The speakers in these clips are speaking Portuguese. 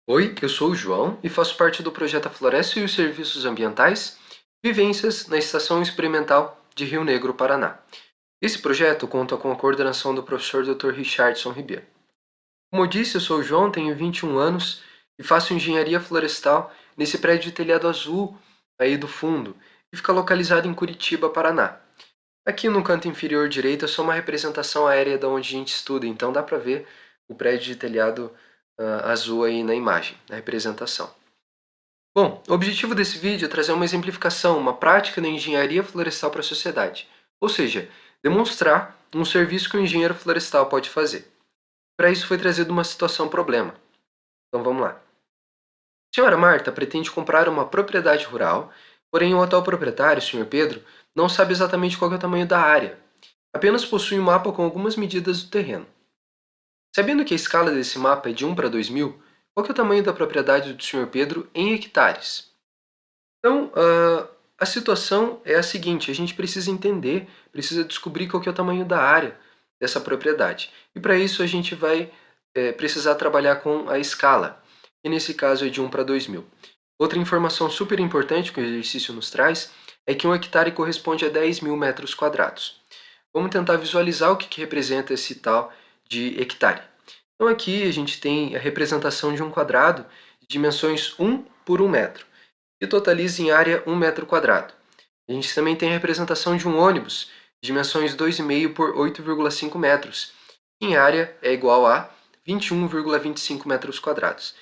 Oi, eu sou o João e faço parte do projeto A Floresta e os Serviços Ambientais Vivências na Estação Experimental de Rio Negro, Paraná. Esse projeto conta com a coordenação do professor Dr. Richardson Ribeiro. Como eu disse, eu sou o João, tenho 21 anos e faço engenharia florestal nesse prédio de telhado azul aí do fundo, que fica localizado em Curitiba, Paraná. Aqui no canto inferior direito é só uma representação aérea da onde a gente estuda, então dá para ver o prédio de telhado azul aí na imagem, na representação. Bom, o objetivo desse vídeo é trazer uma exemplificação, uma prática da engenharia florestal para a sociedade, ou seja, demonstrar um serviço que o engenheiro florestal pode fazer. Para isso foi trazido uma situação-problema. Então vamos lá. A senhora Marta pretende comprar uma propriedade rural, porém o atual proprietário, o Sr. Pedro, não sabe exatamente qual é o tamanho da área. Apenas possui um mapa com algumas medidas do terreno. Sabendo que a escala desse mapa é de 1 para 2000, qual é o tamanho da propriedade do Sr. Pedro em hectares? Então, a situação é a seguinte: a gente precisa entender, precisa descobrir qual que é o tamanho da área dessa propriedade. E para isso a gente vai precisar trabalhar com a escala, que nesse caso é de 1 para 2000. Outra informação super importante que o exercício nos traz é que 1 hectare corresponde a 10.000 metros quadrados. Vamos tentar visualizar o que representa esse tal de hectare. Então aqui a gente tem a representação de um quadrado de dimensões 1 por 1 metro, que totaliza em área 1 metro quadrado. A gente também tem a representação de um ônibus de dimensões 2,5 por 8,5 metros, que em área é igual a 21,25 metros quadrados.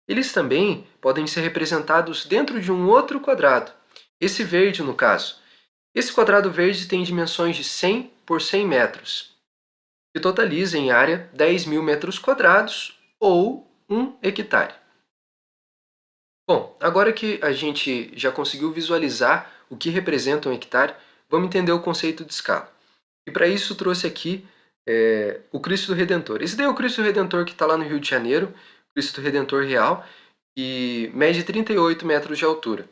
Eles também podem ser representados dentro de um outro quadrado, esse verde no caso. Esse quadrado verde tem dimensões de 100 por 100 metros, que totaliza em área 10.000 metros quadrados ou 1 hectare. Bom, agora que a gente já conseguiu visualizar o que representa um hectare, vamos entender o conceito de escala. E para isso trouxe aqui o Cristo Redentor. Esse daí é o Cristo Redentor que está lá no Rio de Janeiro, Cristo Redentor real, que mede 38 metros de altura.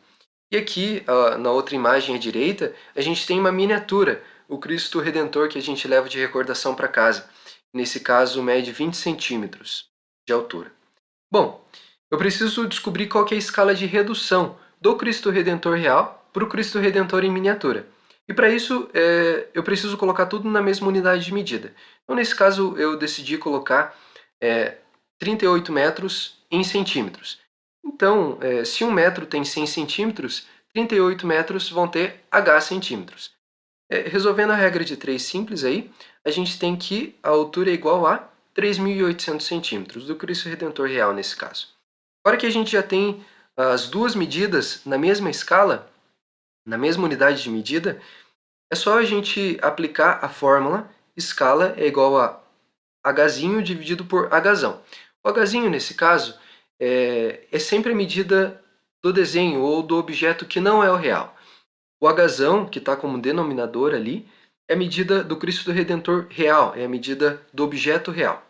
E aqui, na outra imagem à direita, a gente tem uma miniatura, o Cristo Redentor que a gente leva de recordação para casa. Nesse caso, mede 20 centímetros de altura. Bom, eu preciso descobrir qual que é a escala de redução do Cristo Redentor real para o Cristo Redentor em miniatura. E para isso, eu preciso colocar tudo na mesma unidade de medida. Então, nesse caso, eu decidi colocar 38 metros em centímetros. Então, se 1 metro tem 100 centímetros, 38 metros vão ter H centímetros. Resolvendo a regra de 3 simples aí, a gente tem que a altura é igual a 3.800 centímetros, do Cristo Redentor real nesse caso. Agora que a gente já tem as duas medidas na mesma escala, na mesma unidade de medida, é só a gente aplicar a fórmula escala é igual a Hzinho dividido por Hzão. O Hzinho, nesse caso, é sempre a medida do desenho ou do objeto que não é o real. O Hzão, que está como denominador ali, é a medida do Cristo Redentor real, é a medida do objeto real.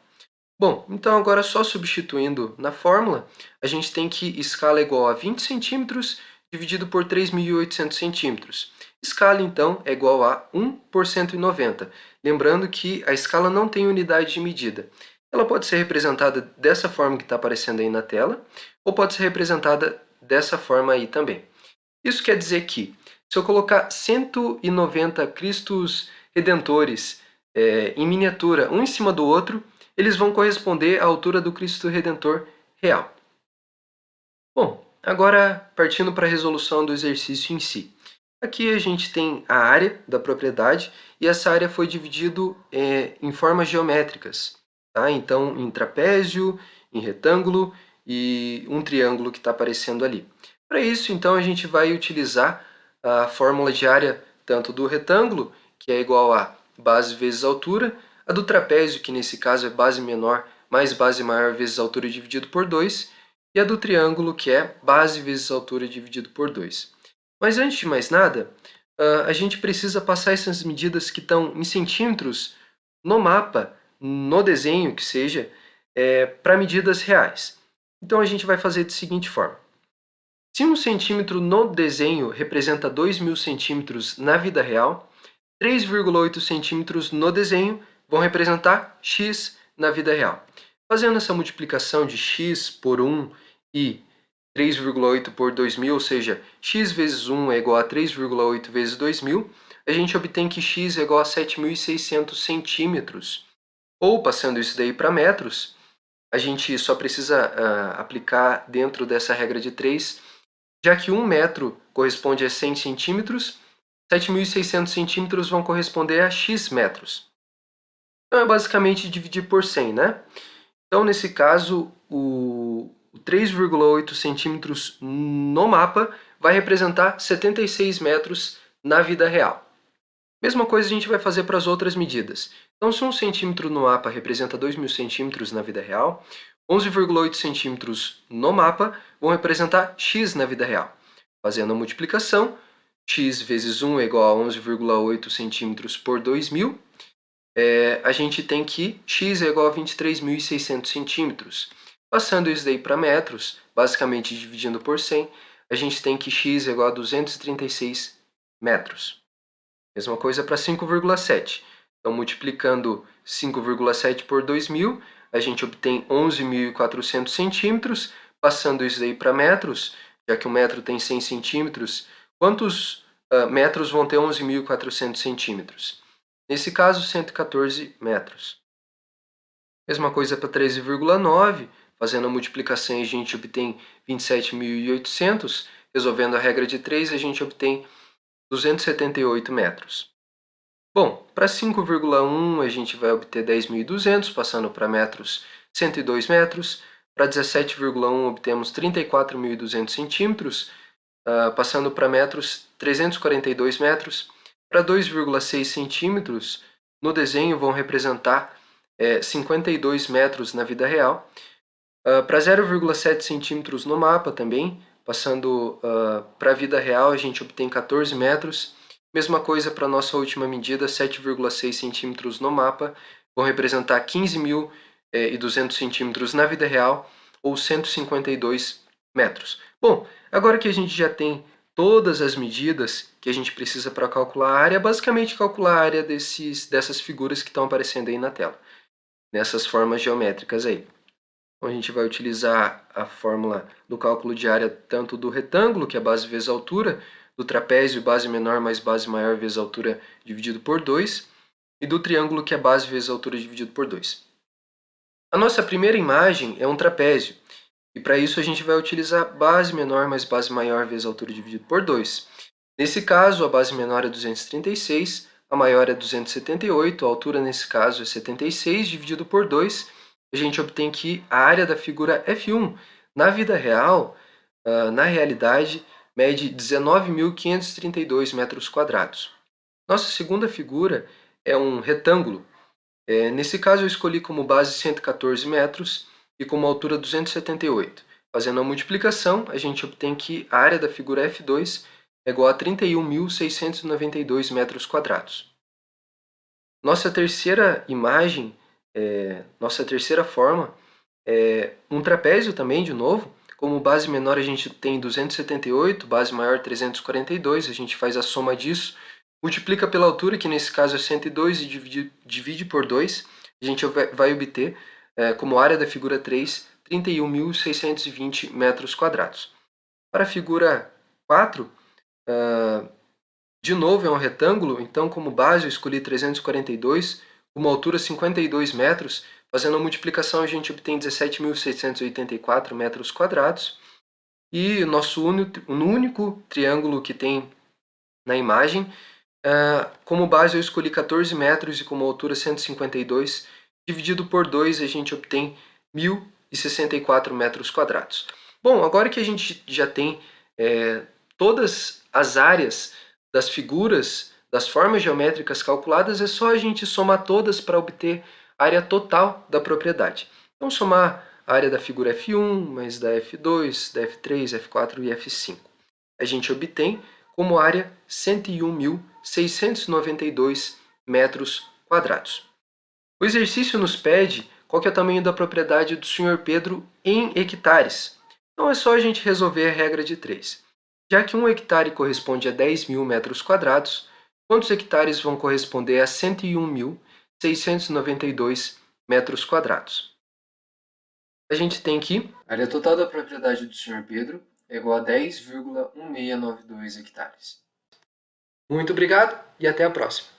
Bom, então agora só substituindo na fórmula, a gente tem que escala é igual a 20 centímetros dividido por 3.800 centímetros. Escala, então, é igual a 1 por 190. Lembrando que a escala não tem unidade de medida. Ela pode ser representada dessa forma que está aparecendo aí na tela, ou pode ser representada dessa forma aí também. Isso quer dizer que, se eu colocar 190 Cristos Redentores em miniatura, um em cima do outro, eles vão corresponder à altura do Cristo Redentor real. Bom, agora partindo para a resolução do exercício em si. Aqui a gente tem a área da propriedade e essa área foi dividida em formas geométricas. Tá? Então, em trapézio, em retângulo e um triângulo que está aparecendo ali. Para isso, então, a gente vai utilizar a fórmula de área tanto do retângulo, que é igual a base vezes altura, a do trapézio, que nesse caso é base menor mais base maior vezes altura dividido por 2, e a do triângulo, que é base vezes altura dividido por 2. Mas antes de mais nada, a gente precisa passar essas medidas que estão em centímetros no mapa, no desenho que seja, para medidas reais. Então a gente vai fazer da seguinte forma. Se 1 centímetro no desenho representa 2.000 centímetros na vida real, 3,8 centímetros no desenho vão representar x na vida real. Fazendo essa multiplicação de x por 1 e 3,8 por 2.000, ou seja, x vezes 1 é igual a 3,8 vezes 2.000, a gente obtém que x é igual a 7.600 centímetros. Ou, passando isso daí para metros, a gente só precisa aplicar dentro dessa regra de 3, já que 1 metro corresponde a 100 centímetros, 7.600 centímetros vão corresponder a x metros. Então é basicamente dividir por 100, né? Então, nesse caso, o 3,8 centímetros no mapa vai representar 76 metros na vida real. Mesma coisa a gente vai fazer para as outras medidas. Então, se 1 centímetro no mapa representa 2.000 centímetros na vida real, 11,8 centímetros no mapa vão representar x na vida real. Fazendo a multiplicação, x vezes 1 é igual a 11,8 centímetros por 2.000. A gente tem que x é igual a 23.600 centímetros. Passando isso daí para metros, basicamente dividindo por 100, a gente tem que x é igual a 236 metros. Mesma coisa para 5,7. Então, multiplicando 5,7 por 2.000, a gente obtém 11.400 centímetros. Passando isso daí para metros, já que um metro tem 100 centímetros, quantos metros vão ter 11.400 centímetros? Nesse caso, 114 metros. Mesma coisa para 13,9. Fazendo a multiplicação, a gente obtém 27.800. Resolvendo a regra de 3, a gente obtém 278 metros. Bom, para 5,1 a gente vai obter 10.200, passando para metros 102 metros. Para 17,1 obtemos 34.200 centímetros, passando para metros 342 metros. Para 2,6 centímetros, no desenho vão representar 52 metros na vida real. Para 0,7 centímetros no mapa também, passando para a vida real, a gente obtém 14 metros. Mesma coisa para a nossa última medida, 7,6 centímetros no mapa, vão representar 15.200 centímetros na vida real, ou 152 metros. Bom, agora que a gente já tem todas as medidas que a gente precisa para calcular a área, basicamente calcular a área dessas figuras que estão aparecendo aí na tela, nessas formas geométricas aí. Então, a gente vai utilizar a fórmula do cálculo de área tanto do retângulo, que é base vezes altura, do trapézio, base menor mais base maior vezes altura dividido por 2, e do triângulo, que é base vezes altura dividido por 2. A nossa primeira imagem é um trapézio, e para isso a gente vai utilizar base menor mais base maior vezes altura dividido por 2. Nesse caso, a base menor é 236, a maior é 278, a altura nesse caso é 76 dividido por 2, a gente obtém que a área da figura F1, na vida real, na realidade, mede 19.532 metros quadrados. Nossa segunda figura é um retângulo. Nesse caso, eu escolhi como base 114 metros e como altura 278. Fazendo a multiplicação, a gente obtém que a área da figura F2 é igual a 31.692 metros quadrados. Nossa terceira imagem, nossa terceira forma, é um trapézio também, de novo. Como base menor a gente tem 278, base maior 342, a gente faz a soma disso, multiplica pela altura, que nesse caso é 102, e divide por 2, a gente vai obter, como área da figura 3, 31.620 metros quadrados. Para a figura 4, de novo é um retângulo, então como base eu escolhi 342, uma altura 52 metros, fazendo a multiplicação a gente obtém 17.684 metros quadrados, e o nosso único triângulo que tem na imagem, como base eu escolhi 14 metros e como altura 152, dividido por 2 a gente obtém 1.064 metros quadrados. Bom, agora que a gente já tem todas as áreas das figuras, das formas geométricas calculadas, é só a gente somar todas para obter a área total da propriedade. Então, somar a área da figura F1, mais da F2, da F3, F4 e F5. A gente obtém como área 101.692 metros quadrados. O exercício nos pede qual que é o tamanho da propriedade do Sr. Pedro em hectares. Então, é só a gente resolver a regra de 3. Já que 1 hectare corresponde a 10.000 metros quadrados, quantos hectares vão corresponder a 101.692 metros quadrados? a gente tem que a área total da propriedade do Sr. Pedro é igual a 10,1692 hectares. Muito obrigado e até a próxima.